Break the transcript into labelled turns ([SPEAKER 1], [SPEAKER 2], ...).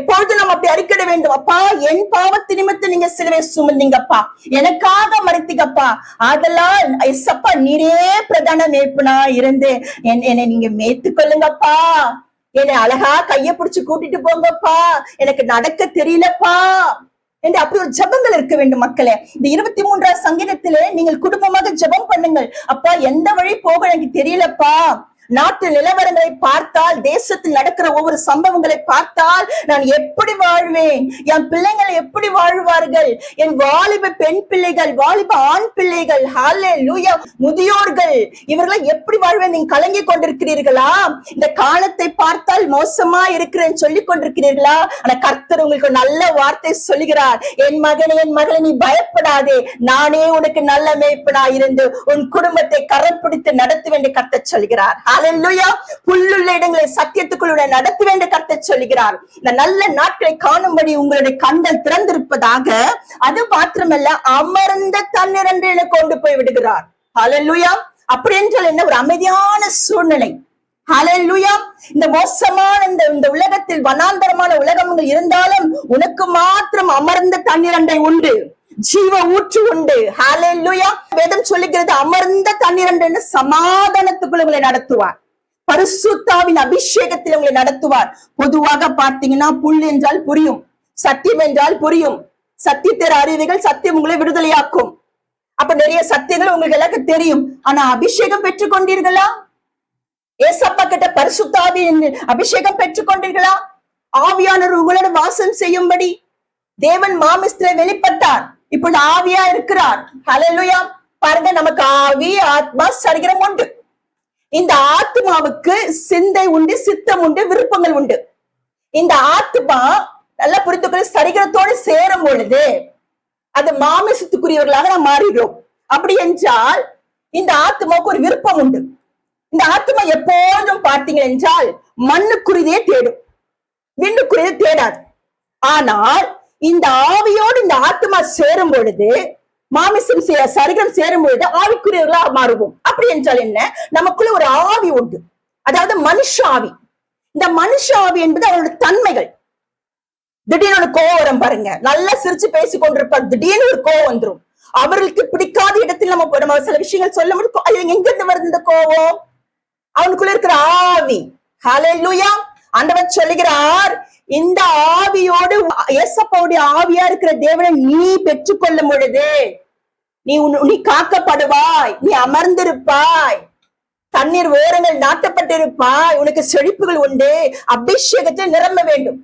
[SPEAKER 1] எப்பொழுது நாம் அப்படி அறிக்கிட வேண்டும். அப்பா, என் பாவத்து நிமித்தம் நீங்க சிலுவை சுமந்தீங்கப்பா, எனக்காக மறித்தீங்கப்பா, அதெல்லாம் எஸ்அப்பா நீரே பிரதான மேய்ப்பனா இருந்து என்னை நீங்க மேய்த்து கொள்ளுங்கப்பா, என்னை அழகா கைய பிடிச்சு கூட்டிட்டு போங்கப்பா, எனக்கு நடக்க தெரியலப்பா என்று அப்படி ஒரு ஜெபங்கள் இருக்க வேண்டும் மக்களே. இந்த 23ஆம் சங்கீதத்திலே நீங்கள் குடும்பமாக ஜெபம் பண்ணுங்கள். அப்பா, எந்த வழி போக எனக்கு தெரியலப்பா, நாட்டு நிலவரங்களை பார்த்தால், தேசத்தில் நடக்கிற ஒவ்வொரு சம்பவங்களை பார்த்தால் நான் எப்படி வாழ்வேன், என் பிள்ளைகள் எப்படி வாழ்வார்கள், என் வாலிப பெண் பிள்ளைகள், வாலிப ஆண் பிள்ளைகள், ஹல்லேலூயா, முதியோர்கள், இவர்களை எப்படி வாழ்வேன் நீங்க கலங்கி கொண்டிருக்கிறீர்களா? இந்த காலத்தை பார்த்தால் மோசமா இருக்கிறேன்னு சொல்லிக் கொண்டிருக்கிறீர்களா? ஆனா கர்த்தர் உங்களுக்கு நல்ல வார்த்தை சொல்லுகிறார். என் மகனே, என் மகளே, நீ பயப்படாதே, நானே உனக்கு நல்ல மேய்ப்பனா இருந்து உன் குடும்பத்தை கரம் பிடித்து நடத்துவேன் என்று கர்த்தர் சொல்கிறார். ஹல்லேலூயா. புல்லுள்ள இடங்களை சத்தியத்துக்குள்ள நடத்த வேண்டும் கர்த்தர் சொல்லுகிறார். இந்த நல்ல நாட்களை காணும்படி உங்களுடைய கண்கள் திறந்திருப்பதாக. அது மாத்திரமல்ல, அமர்ந்த தண்ணீர் என்று கொண்டு போய் விடுகிறார். ஹல்லேலூயா. அப்படி என்றால் என்ன? ஒரு அமைதியான சூழ்நிலை. ஹல்லேலூயா. இந்த மோசமான இந்த உலகத்தில் வனாந்தரமான உலகங்கள் இருந்தாலும் உனக்கு மாத்திரம் அமர்ந்த தண்ணீர் அண்டை உண்டு, ஜீவ ஊற்று உண்டு. ஹல்லேலூயா. வேதம் சொல்லுகிறது, அமர்ந்த தண்ணீர் என்று சமாதானத்துக்குள்ள உங்களை நடத்துவார், பரிசுத்தாவின் அபிஷேகத்தில் உங்களை நடத்துவார். பொதுவாக பார்த்தீங்கன்னா புல் என்றால் புரியும், சத்தியம் என்றால் புரியும், சத்தியத்தின் அறிவுகள் சத்தியம் உங்களை விடுதலையாக்கும். அப்ப நிறைய சத்தியங்கள் உங்களுக்கு எல்லாருக்கும் தெரியும். ஆனா அபிஷேகம் பெற்றுக் கொண்டீர்களா? ஏசப்பா கிட்ட பரிசுத்தாவின் அபிஷேகம் பெற்றுக் கொண்டீர்களா? ஆவியானவர் உங்களோட வாசம் செய்யும்படி தேவன் மாமிஸ்திலே வெளிப்பட்டார், இப்பொழுது ஆவியா இருக்கிறார். ஹல்லேலூயா. பாருங்க, நமக்கு ஆவி, ஆத்மா, சரீரம் உண்டு. இந்த ஆத்மாவுக்கு சிந்தை உண்டு, சித்தம் உண்டு, விருப்பங்கள் உண்டு. இந்த ஆத்மா நல்லா புரிந்துக்கொள்ள சரீரத்தோடு சேரும் பொழுது அது மாமிசத்துக்குரியவர்களாக நாம் மாறிடுறோம். அப்படி என்றால் இந்த ஆத்மாவுக்கு ஒரு விருப்பம் உண்டு. இந்த ஆத்மா எப்போதும் பார்த்தீங்க என்றால் மண்ணுக்குரியதே தேடும், விண்ணுக்குரியதை தேடாது. ஆனால் இந்த ஆவியோடு இந்த ஆத்மா சேரும் பொழுது, மாமிசம் சரீரம் சேரும் பொழுது ஆவிக்குரியவர்களா மாறுவோம். அப்படி என்றால் என்ன? நமக்குள்ள ஒரு ஆவி உண்டு, அதாவது மனுஷ ஆவி. இந்த மனுஷ ஆவி என்பது அவருடைய தன்மைகள். திடீர்னு ஒரு கோவம் வரும் பாருங்க, நல்லா சிரிச்சு பேசி கொண்டிருப்பார், திடீர்னு ஒரு கோவம் வந்துடும். அவர்களுக்கு பிடிக்காத இடத்தில் நம்ம சில விஷயங்கள் சொல்ல முடியும். அது எங்க இருந்து வருது இந்த கோவம்? அவனுக்குள்ள இருக்கிற ஆவி. ஹல்லேலூயா. ஆண்டவர் சொல்லுகிறார், இந்த ஆவியோடு இயேசுவுடைய ஆவியா இருக்கிற தேவனை நீ பெற்றுக்கொள்ளும் பொழுது நீ காக்கப்படுவாய், நீ அமர்ந்திருப்பாய், தண்ணீர் ஓரங்கள் நாட்டப்பட்டிருப்பாய், உனக்கு செழிப்புகள் உண்டு, அபிஷேகத்தில் நிரம்ப வேண்டும்.